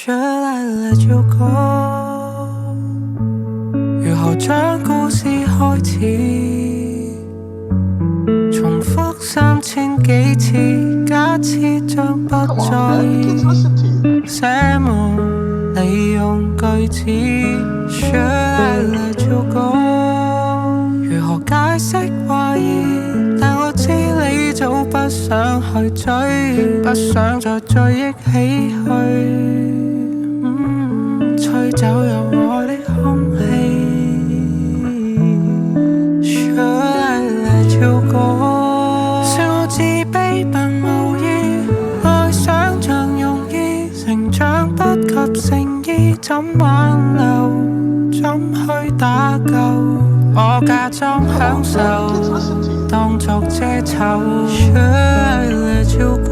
Should I let you go？ 如何將故事開始？重複3000幾次，假設將不再寫滿利用句子。Should I let you go？ 如何解釋懷疑？但我知你早不想去追，不想再追憶起去。吹走有我的空氣。Should I let you go？ 說我自卑笨無意，愛想像容易，成長不及誠意，怎挽留？怎去打救？我假裝享受，當作遮醜。Should I let you go？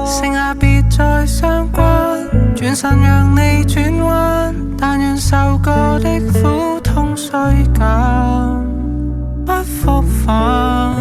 剩下別再相關，轉身讓你轉彎，但願受過的苦痛衰減，不復返。